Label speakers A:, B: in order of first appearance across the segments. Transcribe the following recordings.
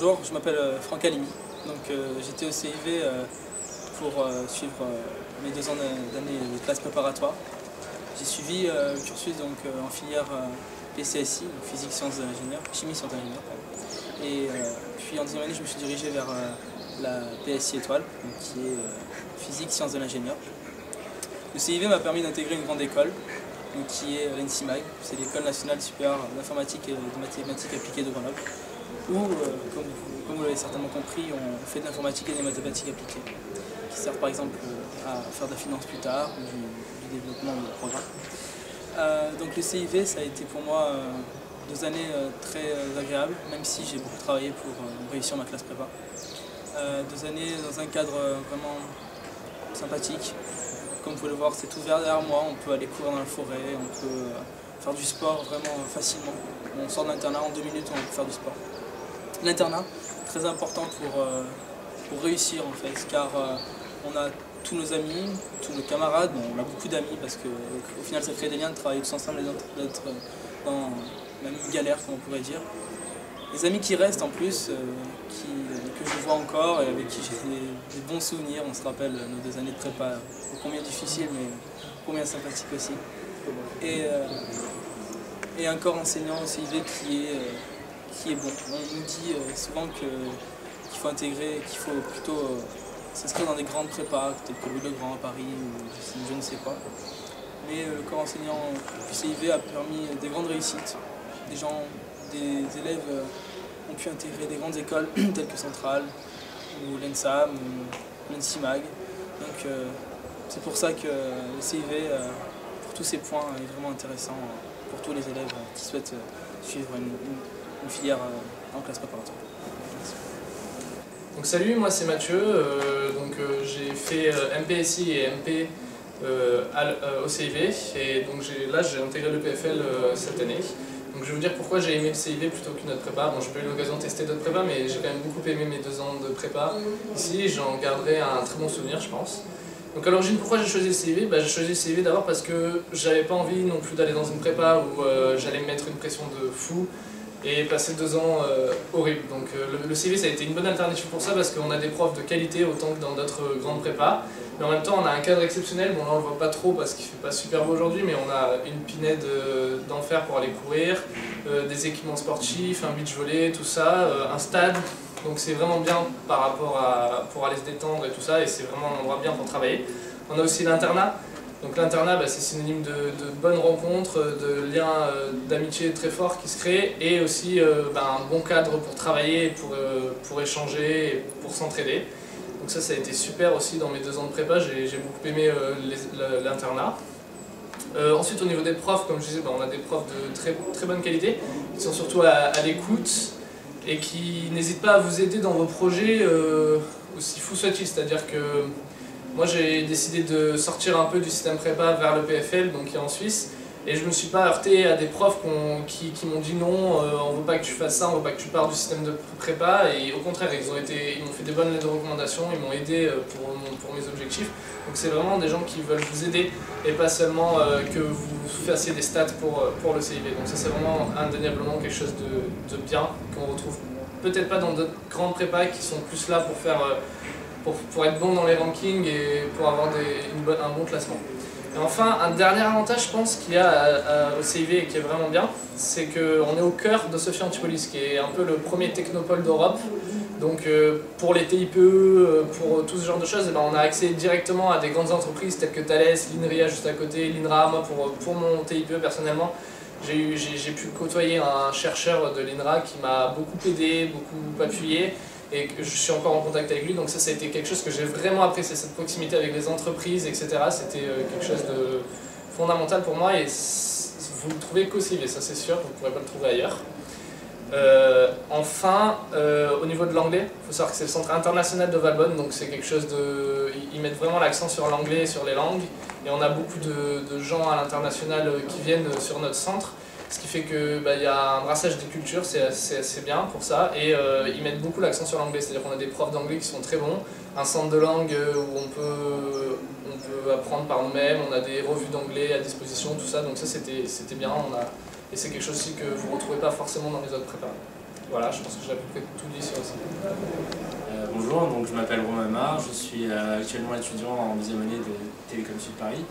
A: Bonjour, je m'appelle Franck Alimi. J'étais au CIV pour suivre mes 2 ans d'année de classe préparatoire. J'ai suivi le cursus en filière PCSI, donc physique sciences de l'ingénieur, chimie sciences de l'ingénieur. Et puis en 10e année, je me suis dirigé vers la PSI étoile, qui est physique sciences de l'ingénieur. Le CIV m'a permis d'intégrer une grande école, qui est l'ENSIMAG, c'est l'École nationale supérieure d'informatique et de mathématiques appliquées de Grenoble, où, comme vous l'avez certainement compris, on fait de l'informatique et des mathématiques appliquées, qui servent par exemple à faire de la finance plus tard, ou du développement de programmes. Donc le CIV, ça a été pour moi 2 années très agréables, même si j'ai beaucoup travaillé pour réussir ma classe prépa. 2 années dans un cadre vraiment sympathique. Comme vous pouvez le voir, c'est tout vert derrière moi, on peut aller courir dans la forêt, on peut faire du sport vraiment facilement. On sort de l'internat, en 2 minutes on peut faire du sport. L'internat, très important pour réussir en fait, car on a tous nos amis, tous nos camarades, bon, on a beaucoup d'amis parce qu'au final ça crée des liens de travailler tous ensemble et d'être dans la même galère, comme on pourrait dire. Les amis qui restent en plus, que je vois encore et avec qui j'ai des bons souvenirs, on se rappelle nos 2 années de prépa, combien difficiles mais combien sympathiques aussi. Et un corps enseignant au CIV qui est bon. On nous dit souvent qu'il faut intégrer, qu'il faut plutôt s'inscrire dans des grandes prépas, peut-être que Louis-le-Grand à Paris ou je ne sais quoi. Mais le corps enseignant du CIV a permis des grandes réussites. Des élèves ont pu intégrer des grandes écoles telles que Centrale, ou l'ENSAM, ou l'ENSIMAG. Donc c'est pour ça que le CIV, pour tous ces points, est vraiment intéressant pour tous les élèves qui souhaitent suivre une filière en classe préparatoire. Merci.
B: Donc salut, moi c'est Mathieu, j'ai fait MPSI et MP au CIV et donc là j'ai intégré le PFL cette année. Donc je vais vous dire pourquoi j'ai aimé le CIV plutôt qu'une autre prépa. Bon, j'ai pas eu l'occasion de tester d'autres prépas, mais j'ai quand même beaucoup aimé mes 2 ans de prépa ici. J'en garderai un très bon souvenir, je pense. Donc à l'origine, pourquoi j'ai choisi le CIV? J'ai choisi le CIV d'abord parce que j'avais pas envie non plus d'aller dans une prépa où j'allais me mettre une pression de fou et passer 2 ans horribles. Donc le CIV ça a été une bonne alternative pour ça parce qu'on a des profs de qualité autant que dans d'autres grandes prépas. Mais en même temps on a un cadre exceptionnel, bon là on le voit pas trop parce qu'il fait pas super beau aujourd'hui, mais on a une pinède d'enfer pour aller courir, des équipements sportifs, un beach volley, tout ça, un stade. Donc c'est vraiment bien par rapport pour aller se détendre et tout ça, et c'est vraiment un endroit bien pour travailler. On a aussi l'internat. Donc l'internat, c'est synonyme de bonnes rencontres, de liens d'amitié très forts qui se créent, et aussi un bon cadre pour travailler, pour échanger, et pour s'entraider. Donc ça a été super aussi dans mes 2 ans de prépa, j'ai beaucoup aimé l'internat. Ensuite au niveau des profs, comme je disais, on a des profs de très bonne qualité, qui sont surtout à l'écoute, et qui n'hésitent pas à vous aider dans vos projets aussi fous soient-ils, c'est-à-dire que moi j'ai décidé de sortir un peu du système prépa vers le PFL, donc qui est en Suisse, et je me suis pas heurté à des profs qui m'ont dit non, on veut pas que tu fasses ça, on veut pas que tu pars du système de prépa, et au contraire ils m'ont fait des bonnes lettres de recommandation, ils m'ont aidé pour mes objectifs. Donc c'est vraiment des gens qui veulent vous aider et pas seulement que vous fassiez des stats pour le CIV. Donc ça c'est vraiment indéniablement quelque chose de bien qu'on retrouve peut-être pas dans d'autres grandes prépas qui sont plus là pour faire pour être bon dans les rankings et pour avoir un bon classement. Et enfin, un dernier avantage, je pense, qu'il y a au CIV et qui est vraiment bien, c'est qu'on est au cœur de Sophia Antipolis, qui est un peu le premier technopole d'Europe. Donc pour les TIPE, pour tout ce genre de choses, on a accès directement à des grandes entreprises telles que Thales, l'INRIA juste à côté, l'INRA. Moi, pour mon TIPE, personnellement, j'ai pu côtoyer un chercheur de l'INRA qui m'a beaucoup aidé, beaucoup appuyé, et que je suis encore en contact avec lui, donc ça a été quelque chose que j'ai vraiment apprécié, cette proximité avec les entreprises, etc. C'était quelque chose de fondamental pour moi, et vous le trouvez qu'au CIV, ça c'est sûr, vous ne pourrez pas le trouver ailleurs. Enfin, au niveau de l'anglais, il faut savoir que c'est le centre international de Valbonne, donc c'est quelque chose de... Ils mettent vraiment l'accent sur l'anglais et sur les langues, et on a beaucoup de gens à l'international qui viennent sur notre centre. Ce qui fait qu'il y a un brassage des cultures, c'est assez bien pour ça, et ils mettent beaucoup l'accent sur l'anglais, c'est-à-dire qu'on a des profs d'anglais qui sont très bons, un centre de langue où on peut apprendre par nous-mêmes, on a des revues d'anglais à disposition, tout ça, donc ça c'était bien, et c'est quelque chose aussi que vous ne retrouvez pas forcément dans les autres prépas. voilà, je pense que j'ai à peu près tout dit sur le CV.
C: Bonjour, donc je m'appelle Romain Amar, je suis actuellement étudiant en deuxième année de Télécom Sud Paris.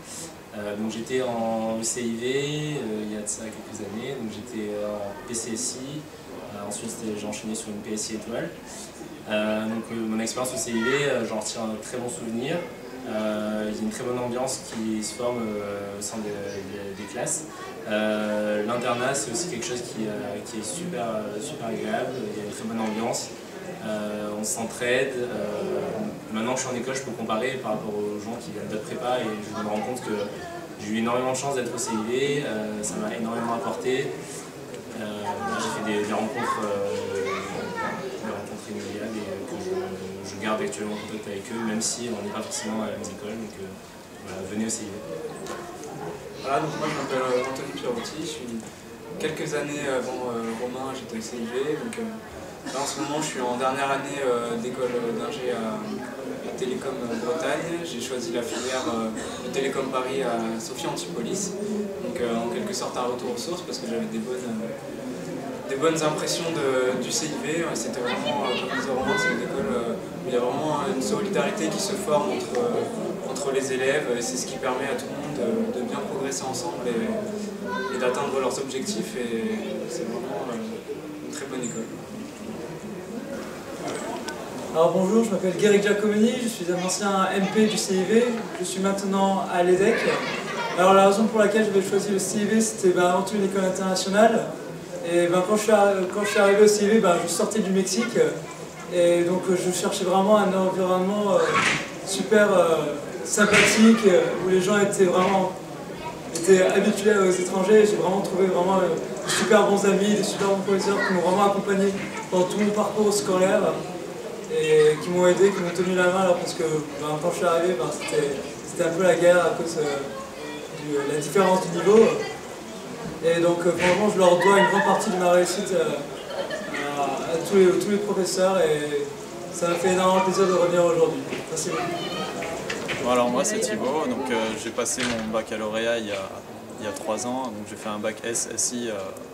C: Donc j'étais en CIV il y a de ça quelques années, donc j'étais en PCSI, ensuite j'ai enchaîné sur une PSI étoile. Mon expérience au CIV, j'en retire un très bon souvenir. Il y a une très bonne ambiance qui se forme au sein des classes. L'internat, c'est aussi quelque chose qui est super agréable, il y a une très bonne ambiance. On s'entraide. Maintenant que je suis en école, je peux comparer par rapport aux gens qui viennent d'autres prépa et je me rends compte que j'ai eu énormément de chance d'être au CIV, ça m'a énormément apporté. J'ai fait des rencontres inoubliables et que je garde actuellement en contact avec eux, même si on n'est pas forcément à la même école. Donc voilà, venez au CIV.
D: Voilà, donc moi je m'appelle Anthony Pierrotti, je suis quelques années avant Romain, j'étais au CIV. Donc, là en ce moment je suis en dernière année d'école d'ingé à Télécom Bretagne. J'ai choisi la filière de Télécom Paris à Sophia Antipolis. Donc en quelque sorte un retour aux sources parce que j'avais des bonnes impressions du CIV. C'était vraiment, comme disait Romain, c'est une école où il y a vraiment une solidarité qui se forme entre les élèves. C'est ce qui permet à tout le monde de bien progresser ensemble et d'atteindre leurs objectifs. Et c'est vraiment une très bonne école.
E: Alors bonjour, je m'appelle Guéric Giacomini, je suis un ancien MP du CIV, je suis maintenant à l'EDEC. Alors la raison pour laquelle j'avais choisi le CIV, c'était avant tout une école internationale. Et quand je suis arrivé au CIV, je sortais du Mexique. Et donc je cherchais vraiment un environnement super sympathique, où les gens étaient habitués aux étrangers. J'ai vraiment trouvé de super bons amis, des super bons professeurs qui m'ont vraiment accompagné dans tout mon parcours scolaire. Et qui m'ont aidé, qui m'ont tenu la main, alors parce que quand je suis arrivé, c'était un peu la guerre à cause de la différence du niveau. Et donc vraiment je leur dois une grande partie de ma réussite à tous les professeurs et ça m'a fait énormément plaisir de revenir aujourd'hui. Merci beaucoup.
F: Bon, alors moi c'est Thibaut, donc j'ai passé mon baccalauréat il y a 3 ans, donc j'ai fait un bac SSI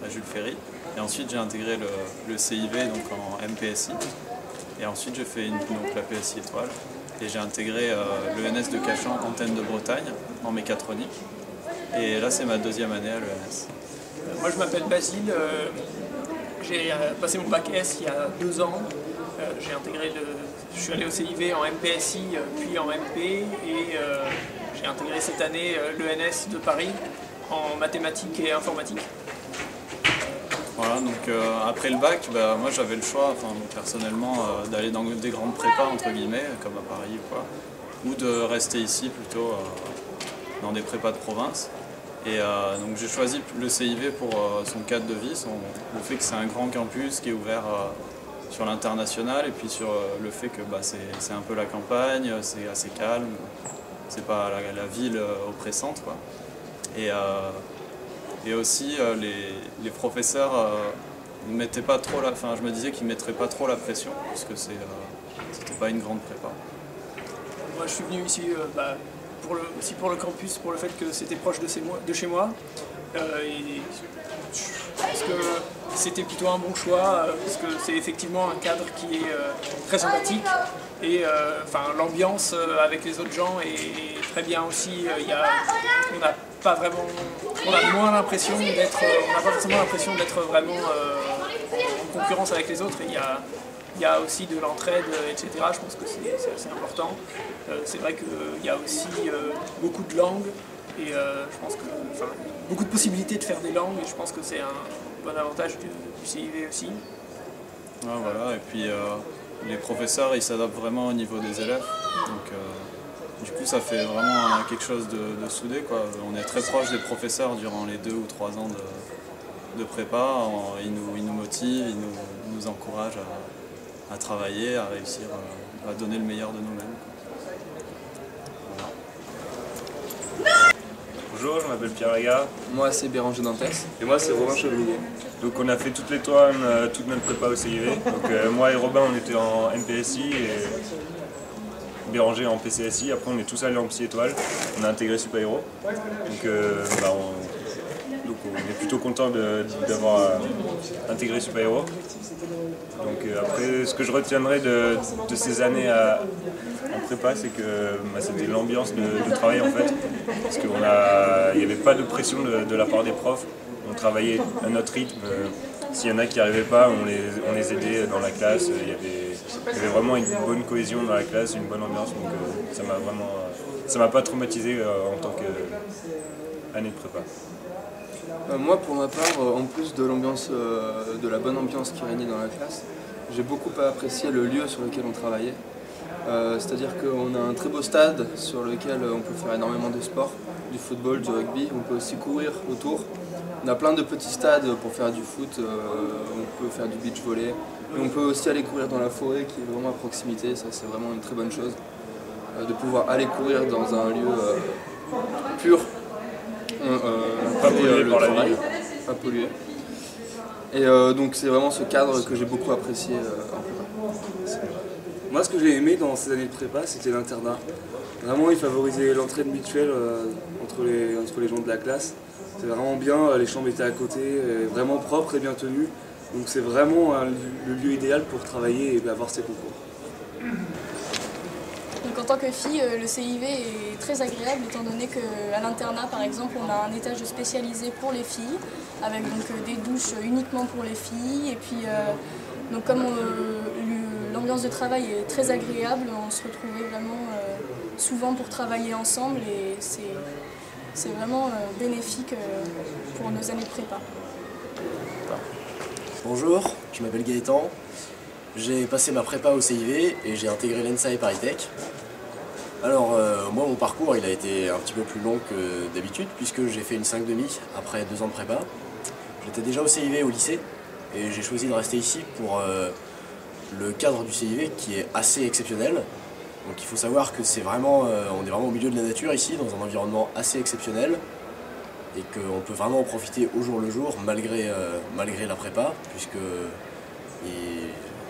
F: à Jules Ferry et ensuite j'ai intégré le CIV donc en MPSI. Et ensuite j'ai fait la PSI étoile et j'ai intégré l'ENS de Cachan, antenne de Bretagne, en mécatronique. Et là c'est ma deuxième année à l'ENS.
G: Moi je m'appelle Basile, j'ai passé mon bac S il y a 2 ans. Je suis allé au CIV en MPSI puis en MP et j'ai intégré cette année l'ENS de Paris en mathématiques et informatique.
F: Voilà, donc après le bac, moi j'avais le choix, personnellement, d'aller dans des grandes prépas, entre guillemets, comme à Paris ou quoi, ou de rester ici plutôt dans des prépas de province. Et donc j'ai choisi le CIV pour son cadre de vie, le fait que c'est un grand campus qui est ouvert sur l'international et puis sur le fait que c'est un peu la campagne, c'est assez calme, c'est pas la ville oppressante, quoi. Et aussi, les professeurs ne mettaient pas trop je me disais qu'ils ne mettraient pas trop la pression, puisque c'était pas une grande prépa.
G: Moi, je suis venu ici aussi pour le campus, pour le fait que c'était proche de chez moi. Et je pense que c'était plutôt un bon choix, parce que c'est effectivement un cadre qui est très sympathique. Et l'ambiance avec les autres gens est très bien aussi. On a moins l'impression d'être, on n'a pas forcément l'impression d'être vraiment en concurrence avec les autres. Et il y a aussi de l'entraide, etc. Je pense que c'est assez important. C'est vrai qu'il y a aussi beaucoup de langues et je pense que beaucoup de possibilités de faire des langues. Et je pense que c'est un bon avantage du CIV aussi.
F: Ouais, voilà. Et puis les professeurs, ils s'adaptent vraiment au niveau des élèves. Donc, du coup, ça fait vraiment quelque chose de soudé, quoi. On est très proche des professeurs durant les 2 ou 3 ans de prépa. Ils nous motivent, ils nous encouragent à travailler, à réussir, à donner le meilleur de nous-mêmes.
H: Voilà. Bonjour, je m'appelle Pierre Lagarde.
I: Moi c'est Béranger Dantès.
H: Et moi c'est Robin Chevalier. Donc on a fait toutes les trois toute notre prépa au CIV. Donc moi et Robin on était en MPSI et Béranger en PCSI. Après on est tous allés en Psy étoile. On a intégré Super Héros. Donc on est plutôt content d'avoir intégré Super Héros. Donc après, ce que je retiendrai de ces années en prépa, c'est que c'était l'ambiance de travail en fait. Parce qu'il n'y avait pas de pression de la part des profs. On travaillait à notre rythme. S'il y en a qui n'y arrivaient pas, on les aidait dans la classe. Il y avait vraiment une bonne cohésion dans la classe, une bonne ambiance. Donc ça m'a pas traumatisé en tant qu'année de prépa.
I: Moi, pour ma part, en plus de l'ambiance, de la bonne ambiance qui régnait dans la classe, j'ai beaucoup apprécié le lieu sur lequel on travaillait. C'est-à-dire qu'on a un très beau stade sur lequel on peut faire énormément de sport, du football, du rugby, on peut aussi courir autour. On a plein de petits stades pour faire du foot, on peut faire du beach volley, et on peut aussi aller courir dans la forêt qui est vraiment à proximité, ça c'est vraiment une très bonne chose. De pouvoir aller courir dans un lieu pur,
H: pas pollué par la ville.
I: Pas pollué. Et donc c'est vraiment ce cadre que j'ai beaucoup apprécié en prépa.
J: Moi, ce que j'ai aimé dans ces années de prépa, c'était l'internat. Vraiment, il favorisait l'entraide mutuelle entre les gens de la classe. C'était vraiment bien, les chambres étaient à côté, vraiment propres et bien tenues. Donc c'est vraiment le lieu idéal pour travailler et avoir ses concours.
K: Donc en tant que fille, le CIV est très agréable étant donné qu'à l'internat par exemple on a un étage spécialisé pour les filles avec donc des douches uniquement pour les filles et puis donc comme l'ambiance de travail est très agréable, on se retrouvait vraiment souvent pour travailler ensemble et c'est vraiment bénéfique pour nos années de prépa.
L: Bonjour, je m'appelle Gaëtan. J'ai passé ma prépa au CIV et j'ai intégré l'ENSA et Paris-Tech. Alors moi mon parcours il a été un petit peu plus long que d'habitude puisque j'ai fait une 5,5 après 2 ans de prépa. J'étais déjà au CIV au lycée et j'ai choisi de rester ici pour le cadre du CIV qui est assez exceptionnel. Donc il faut savoir que c'est vraiment, on est vraiment au milieu de la nature ici, dans un environnement assez exceptionnel et qu'on peut vraiment en profiter au jour le jour malgré la prépa puisque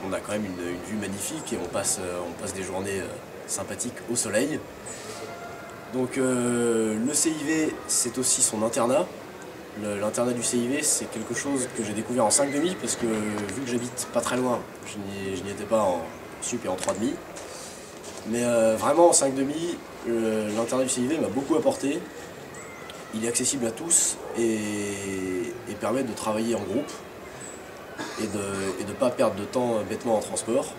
L: on a quand même une vue magnifique et on passe des journées sympathiques au soleil. Donc le CIV c'est aussi son internat. L'internat du CIV c'est quelque chose que j'ai découvert en 5,5 parce que vu que j'habite pas très loin, je n'y étais pas en sup et en 3,5. Mais vraiment en 5,5, l'internat du CIV m'a beaucoup apporté. Il est accessible à tous et permet de travailler en groupe et de ne pas perdre de temps bêtement en transport.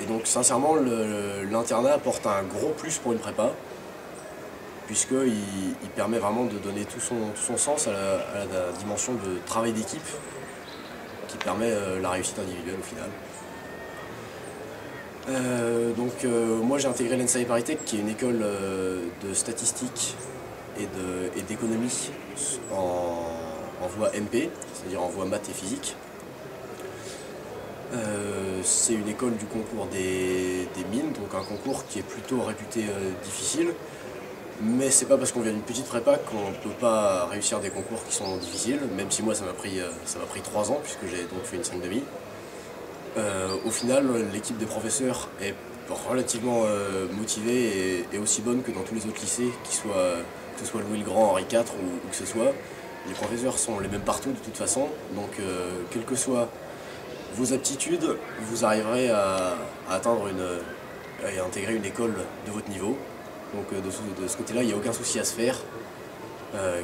L: Et donc sincèrement l'internat apporte un gros plus pour une prépa puisqu'il permet vraiment de donner tout son sens à la dimension de travail d'équipe qui permet la réussite individuelle au final. Moi j'ai intégré l'ENSA et Paris-Tech qui est une école de statistique et d'économie en voie MP, c'est-à-dire en voie maths et physique. C'est une école du concours des mines, donc un concours qui est plutôt réputé difficile, mais c'est pas parce qu'on vient d'une petite prépa qu'on ne peut pas réussir des concours qui sont difficiles, même si moi ça m'a pris 3 ans puisque j'ai donc fait une 5,5. Au final, l'équipe des professeurs est relativement motivée et aussi bonne que dans tous les autres lycées, que ce soit Louis le Grand, Henri IV ou que ce soit. Les professeurs sont les mêmes partout de toute façon, donc quelles que soient vos aptitudes, vous arriverez à atteindre et à intégrer une école de votre niveau. Donc de ce côté-là, il n'y a aucun souci à se faire.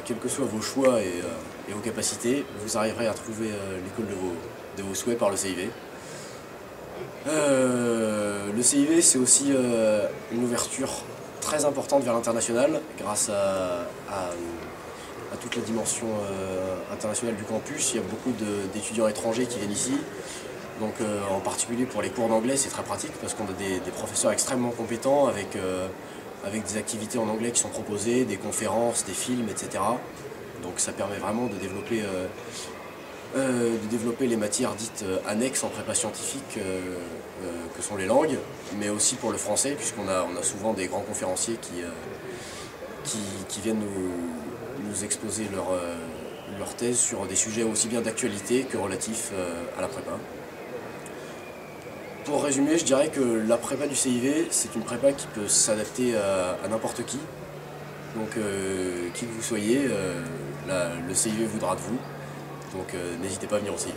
L: Quels que soient vos choix et vos capacités, vous arriverez à trouver l'école de vos souhaits par le CIV. Le CIV c'est aussi une ouverture très importante vers l'international grâce à toute la dimension internationale du campus. Il y a beaucoup d'étudiants étrangers qui viennent ici, donc en particulier pour les cours d'anglais c'est très pratique parce qu'on a des professeurs extrêmement compétents avec des activités en anglais qui sont proposées, des conférences, des films, etc. Donc ça permet vraiment de développer les matières dites annexes en prépa scientifique que sont les langues, mais aussi pour le français, puisqu'on a souvent des grands conférenciers qui viennent nous exposer leur thèse sur des sujets aussi bien d'actualité que relatifs à la prépa. Pour résumer, je dirais que la prépa du CIV, c'est une prépa qui peut s'adapter à n'importe qui. Donc qui que vous soyez, le CIV voudra de vous. Donc n'hésitez pas à venir au CIV.